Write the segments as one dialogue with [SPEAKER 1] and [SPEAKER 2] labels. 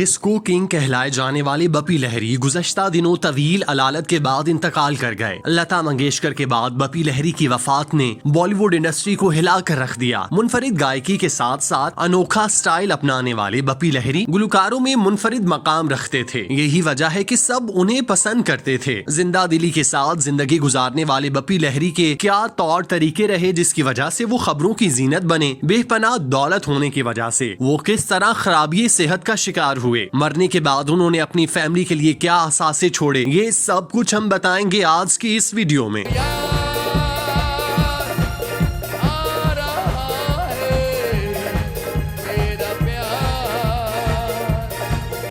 [SPEAKER 1] Disco king कहलाए जाने वाले बपी लहरी गुज़श्ता दिनों तवील अलालत के बाद इंतकाल कर गए। लता मंगेशकर के बाद बपी लहरी की वफात ने बॉलीवुड इंडस्ट्री को हिला कर रख दिया। मुनफरिद गायकी के साथ साथ अनोखा स्टाइल अपनाने वाले बपी लहरी गुलकारों में मुनफरिद मकाम रखते थे। यही वजह है कि सब उन्हें पसंद करते थे। जिंदा दिली के साथ जिंदगी गुजारने वाले बपी लहरी के क्या तौर तरीके रहे जिसकी वजह से वो खबरों की जीनत बने, बेपनाह दौलत होने की वजह से वो किस तरह खराबी सेहत का शिकार हुए, मरने के बाद उन्होंने अपनी फैमिली के लिए क्या असासे छोड़े, ये सब कुछ हम बताएंगे आज की इस वीडियो में।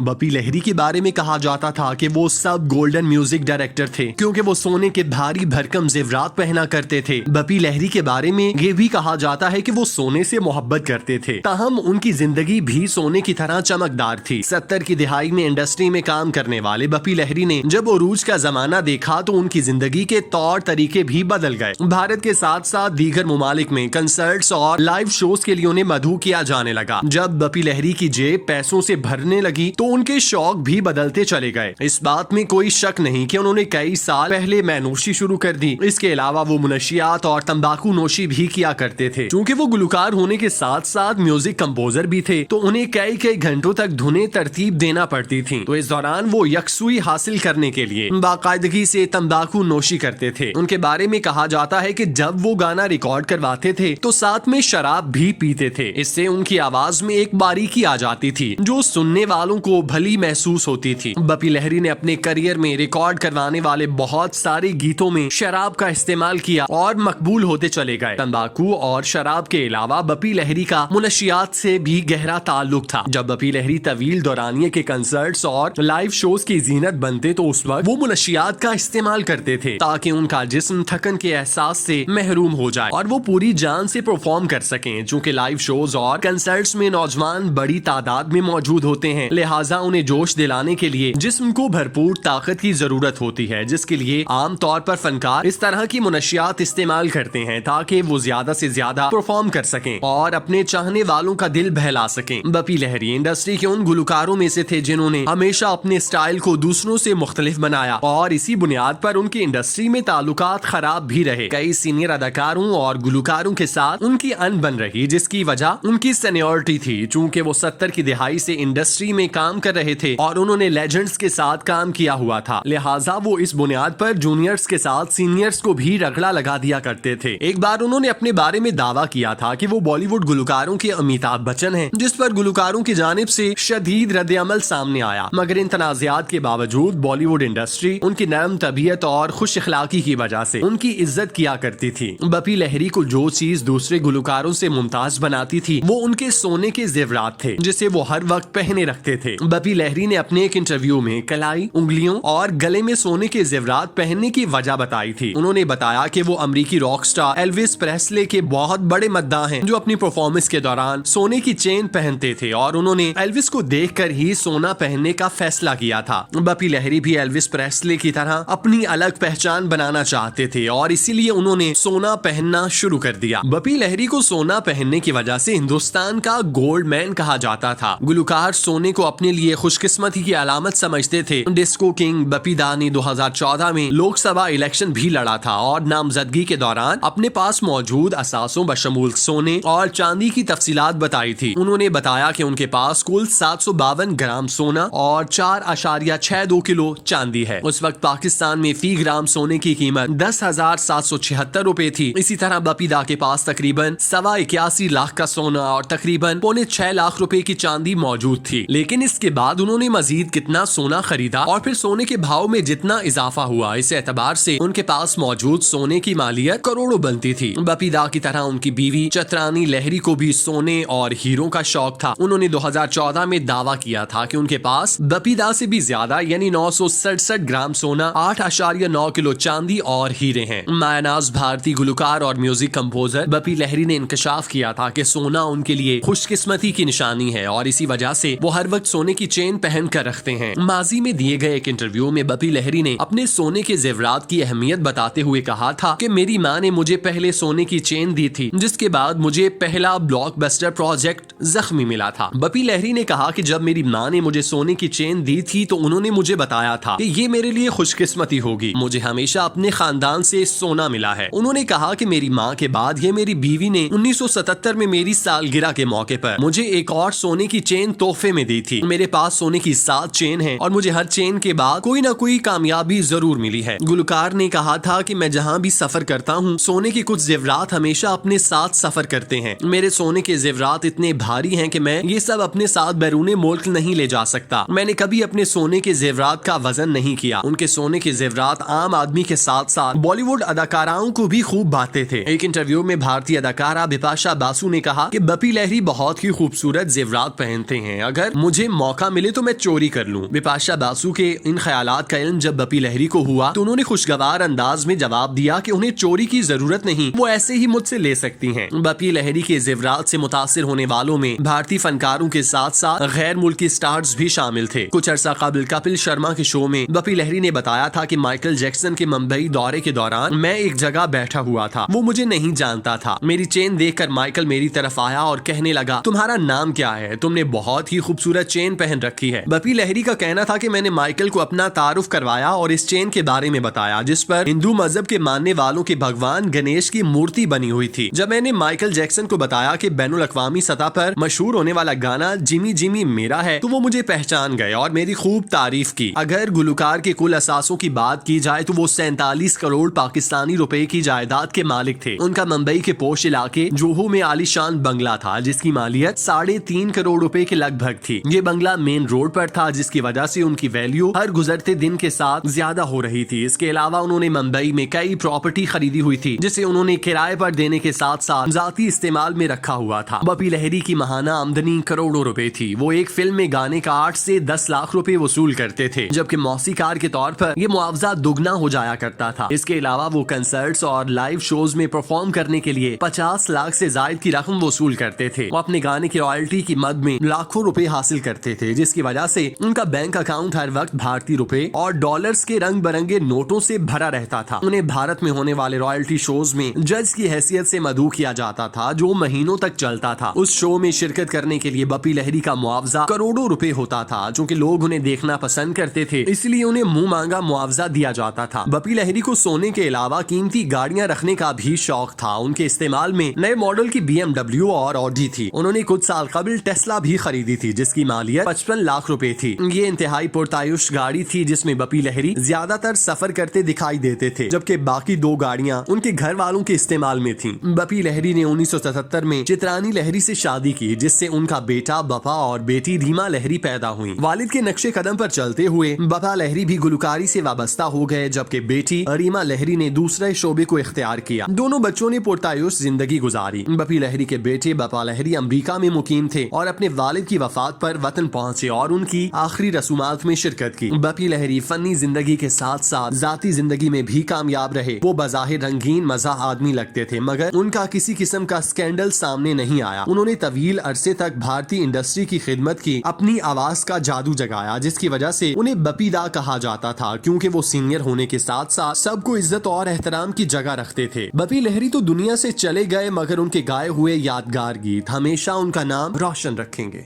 [SPEAKER 1] बपी लहरी के बारे में कहा जाता था कि वो सब गोल्डन म्यूजिक डायरेक्टर थे क्योंकि वो सोने के भारी भरकम जेवरात पहना करते थे। बपी लहरी के बारे में ये भी कहा जाता है कि वो सोने से मोहब्बत करते थे, ताहम उनकी जिंदगी भी सोने की तरह चमकदार थी। 70 की दिहाई में इंडस्ट्री में काम करने वाले बपी लहरी ने जब उरूज का जमाना देखा तो उनकी जिंदगी के तौर तरीके भी बदल गए। भारत के साथ साथ दीगर मुमालिक में कंसर्ट्स और लाइव शोज के लिए उन्हें मधु किया जाने लगा। जब बपी लहरी की जेब पैसों से भरने लगी तो उनके शौक भी बदलते चले गए। इस बात में कोई शक नहीं कि उन्होंने कई साल पहले मैनोशी शुरू कर दी। इसके अलावा वो मुनशियात और तंबाकू नोशी भी किया करते थे। चूंकि वो गुलकार होने के साथ साथ म्यूजिक कंपोजर भी थे तो उन्हें कई कई घंटों तक धुनें तरतीब देना पड़ती थी। तो इस दौरान वो यकसुई हासिल करने के लिए बाकायदगी से तंबाकू नोशी करते थे। उनके बारे में कहा जाता है कि जब वो गाना रिकॉर्ड करवाते थे तो साथ में शराब भी पीते थे। इससे उनकी आवाज में एक बारीकी आ जाती थी जो सुनने वालों को भली महसूस होती थी। बपी लहरी ने अपने करियर में रिकॉर्ड करवाने वाले बहुत सारे गीतों में शराब का इस्तेमाल किया और मकबूल होते चले गए। तंबाकू और शराब के अलावा बपी लहरी का मुनशियात से भी गहरा ताल्लुक था। जब बपी लहरी तवील दौरानिये के कंसर्ट्स और लाइव शोज की जीनत बनते तो उस वक्त वो मुनशियात का इस्तेमाल करते थे ताकि उनका जिस्म थकन के एहसास से महरूम हो जाए और वो पूरी जान से परफॉर्म कर सकें। चूँकि लाइव शोज और कंसर्ट्स में नौजवान बड़ी तादाद में मौजूद होते हैं, लिहाजा उन्हें जोश दिलाने के लिए जिस्म को भरपूर ताकत की जरूरत होती है, जिसके लिए आम तौर पर फनकार इस तरह की मुनशियात इस्तेमाल करते हैं ताकि वो ज्यादा से ज्यादा परफॉर्म कर सकें और अपने चाहने वालों का दिल बहला सकें। बपी लहरी इंडस्ट्री के उन गुलकारों में से थे जिन्होंने हमेशा अपने स्टाइल को दूसरों से मुख्तलिफ बनाया और इसी बुनियाद पर उनकी इंडस्ट्री में ताल्लुकात खराब भी रहे। कई सीनियर अदाकारों और गुलकारों के साथ उनकी अनबन रही जिसकी वजह उनकी सीनियरिटी थी। चूँकि वो 70 की दिहाई से इंडस्ट्री में काम कर रहे थे और उन्होंने लेजेंड्स के साथ काम किया हुआ था, लिहाजा वो इस बुनियाद पर जूनियर्स के साथ सीनियर्स को भी रगड़ा लगा दिया करते थे। एक बार उन्होंने अपने बारे में दावा किया था कि वो बॉलीवुड गुलकारों के अमिताभ बच्चन हैं, जिस पर गुलकारों की जानिब से शदीद रद्द-ए-अमल सामने आया। मगर इन तनाज़ात के बावजूद बॉलीवुड इंडस्ट्री उनकी नरम तबीयत और खुश अखलाकी की वजह से उनकी इज्जत किया करती थी। बपी लहरी को जो चीज दूसरे गुलकारों से मुमताज बनाती थी वो उनके सोने के जेवरात थे जिसे वो हर वक्त पहने रखते थे। बपी लहरी ने अपने एक इंटरव्यू में कलाई, उंगलियों और गले में सोने के जेवरात पहनने की वजह बताई थी। उन्होंने बताया कि वो अमेरिकी रॉक स्टार एल्विस प्रेस्ले के बहुत बड़े मद्दाह हैं जो अपनी परफॉर्मेंस के दौरान सोने की चेन पहनते थे और उन्होंने एल्विस को देखकर ही सोना पहनने का फैसला किया था। बपी लहरी भी एल्विस प्रेस्ले की तरह अपनी अलग पहचान बनाना चाहते थे और इसीलिए उन्होंने सोना पहनना शुरू कर दिया। बपी लहरी को सोना पहनने की वजह से हिंदुस्तान का गोल्ड मैन कहा जाता था। गुलकार सोने को अपने लिए खुशकिस्मती की अलामत समझते थे। डिस्को किंग बपी दा ने 2014 में लोकसभा इलेक्शन भी लड़ा था और नामजदगी के दौरान अपने पास मौजूद असासों बशमूल सोने और चांदी की तफसीलात बताई थी। उन्होंने बताया कि उनके पास कुल 752 ग्राम सोना और 4.62 किलो चांदी है। उस वक्त पाकिस्तान में फी ग्राम सोने की कीमत 10,776 रुपए थी। इसी तरह बपी दा के पास तकरीबन 81 लाख का सोना और तकरीबन 6.25 लाख रुपए की चांदी मौजूद थी। लेकिन इसके बाद उन्होंने मजीद कितना सोना खरीदा और फिर सोने के भाव में जितना इजाफा हुआ, इस एतबार से उनके पास मौजूद सोने की मालियत करोड़ों बनती थी। बपी दा की तरह उनकी बीवी चतरानी लहरी को भी सोने और हीरों का शौक था। उन्होंने 2014 में दावा किया था कि उनके पास बपी दा से भी ज्यादा यानी 967 ग्राम सोना, 8.9 किलो चांदी और हीरे हैं। मायानाज भारतीय गुलकार और म्यूजिक कंपोजर बपी लहरी ने इंकशाफ किया था कि सोना उनके लिए खुशकिस्मती की निशानी है और इसी वजह से वो हर वक्त सोने की चेन पहन कर रखते हैं। माजी में दिए गए एक इंटरव्यू में बपी लहरी ने अपने सोने के जेवरात की अहमियत बताते हुए कहा था कि मेरी माँ ने मुझे पहले सोने की चेन दी थी, जिसके बाद मुझे पहला ब्लॉकबस्टर प्रोजेक्ट जख्मी मिला था। बपी लहरी ने कहा कि जब मेरी माँ ने मुझे सोने की चेन दी थी तो उन्होंने मुझे बताया था कि ये मेरे लिए खुशकिस्मती होगी, मुझे हमेशा अपने खानदान से सोना मिला है। उन्होंने कहा कि मेरी माँ के बाद ये मेरी बीवी ने 1977 में मेरी सालगिरह के मौके पर मुझे एक और सोने की चेन तोहफे में दी थी। मेरे पास सोने की 7 चेन है और मुझे हर चेन के बाद कोई ना कोई कामयाबी जरूर मिली है। गुलकार ने कहा था कि मैं जहाँ भी सफर करता हूँ सोने के कुछ जेवरात हमेशा अपने साथ सफर करते हैं। मेरे सोने के जेवरात इतने भारी हैं कि मैं ये सब अपने साथ बैरूने मुल्क नहीं ले जा सकता। मैंने कभी अपने सोने के जेवरात का वजन नहीं किया। उनके सोने के जेवरात आम आदमी के साथ साथ बॉलीवुड अदाकाराओं को भी खूब भाते थे। एक इंटरव्यू में भारतीय अदाकारा बिपाशा बासु ने कहा कि बपी लहरी बहुत ही खूबसूरत जेवरात पहनते हैं, अगर मुझे मौका मिले तो मैं चोरी कर लूं। बिपाशा बासु के इन ख्यालात का इल्म जब बपी लहरी को हुआ तो उन्होंने खुशगवार अंदाज में जवाब दिया कि उन्हें चोरी की जरूरत नहीं, वो ऐसे ही मुझसे ले सकती हैं। बपी लहरी के जेवरात से मुतासिर होने वालों में भारतीय फनकारों के साथ साथ गैर मुल्की स्टार्स भी शामिल थे। कुछ अर्सा कबल कपिल शर्मा के शो में बपी लहरी ने बताया था कि माइकल जैक्सन के मुंबई दौरे के दौरान मैं एक जगह बैठा हुआ था, वो मुझे नहीं जानता था। मेरी चेन देखकर माइकल मेरी तरफ आया और कहने लगा, तुम्हारा नाम क्या है? तुमने बहुत ही खूबसूरत चेन पहन रखी है। बपी लहरी का कहना था कि मैंने माइकल को अपना तारुफ करवाया और इस चेन के बारे में बताया जिस पर हिंदू मजहब के मानने वालों के भगवान गणेश की मूर्ति बनी हुई थी। जब मैंने माइकल जैक्सन को बताया कि बैनुल अक़वामी सतह पर मशहूर होने वाला गाना जिमी जिमी मेरा है तो वो मुझे पहचान गए और मेरी खूब तारीफ की। अगर गुलकार के कुल असासों की बात की जाए तो वो 47 करोड़ पाकिस्तानी रुपए की जायदाद के मालिक थे। उनका मुंबई के पोश इलाके जोहू में आलीशान बंगला था जिसकी मालियत 3.5 करोड़ रुपए के लगभग थी। ये बंगला मेन रोड पर था जिसकी वजह से उनकी वैल्यू हर गुजरते दिन के साथ ज्यादा हो रही थी। इसके अलावा उन्होंने मुंबई में कई प्रॉपर्टी खरीदी हुई थी जिसे उन्होंने किराए पर देने के साथ साथ जाती इस्तेमाल में रखा हुआ था। बपी लहरी की माहाना आमदनी करोड़ों रुपए थी। वो एक फिल्म में गाने का 8 से 10 लाख रुपए वसूल करते थे, जबकि मौसीकार के तौर पर ये मुआवजा दुगना हो जाया करता था। इसके अलावा वो कंसर्ट्स और लाइव शोज में परफॉर्म करने के लिए 50 लाख से जायद की रकम वसूल करते थे। वो अपने गाने की रॉयल्टी की मद में लाखों रुपए हासिल करते थे जिसकी वजह से उनका बैंक अकाउंट हर वक्त भारतीय रुपए और डॉलर्स के रंग बिरंगे नोटों से भरा रहता था। उन्हें भारत में होने वाले रॉयल्टी शोज में जज की हैसियत से मदऊ किया जाता था जो महीनों तक चलता था। उस शो में शिरकत करने के लिए बपी लहरी का मुआवजा करोड़ों रुपए होता था। चूंकि लोग उन्हें देखना पसंद करते थे इसलिए उन्हें मुंह मांगा मुआवजा दिया जाता था। बपी लहरी को सोने के अलावा कीमती गाड़ियां रखने का भी शौक था। उनके इस्तेमाल में नए मॉडल की BMW और ऑडी थी। उन्होंने कुछ साल कबल टेस्ला भी खरीदी थी जिसकी मालियत 55 लाख रुपए थी। ये इंतहाई पुरतायुश गाड़ी थी जिसमें बपी लहरी ज्यादातर सफर करते दिखाई देते थे, जबकि बाकी 2 गाड़ियां उनके घर वालों के इस्तेमाल में थीं। बपी लहरी ने 1977 में चित्रानी लहरी से शादी की जिससे उनका बेटा बपा और बेटी रीमा लहरी पैदा हुई। वालिद के नक्शे कदम पर चलते हुए बपा लहरी भी गुलकारी से वाबस्ता हो गए, जबकि बेटी रीमा लहरी ने दूसरे शोबे को इख्तियार किया। दोनों बच्चों ने पुरतायुश जिंदगी गुजारी। बपी लहरी के बेटे बपा लहरी अमरीका में मुकीम थे और अपने वालिद की वफात पर वतन पहुंचे और उनकी आखिरी रसूमात में शिरकत की। बपी लहरी फनी जिंदगी के साथ साथ जाती जिंदगी में भी कामयाब रहे। वो बज़ाहिर रंगीन मज़ाह आदमी लगते थे मगर उनका किसी किस्म का स्कैंडल सामने नहीं आया। उन्होंने तवील अरसे तक भारतीय इंडस्ट्री की खिदमत की, अपनी आवाज का जादू जगाया जिसकी वजह से उन्हें बपीदा कहा जाता था क्योंकि वो सीनियर होने के साथ साथ सबको इज्जत और एहतराम की जगह रखते थे। बपी लहरी तो दुनिया से चले गए मगर उनके गाए हुए यादगार गीत हमेशा उनका नाम रोशन रखेंगे।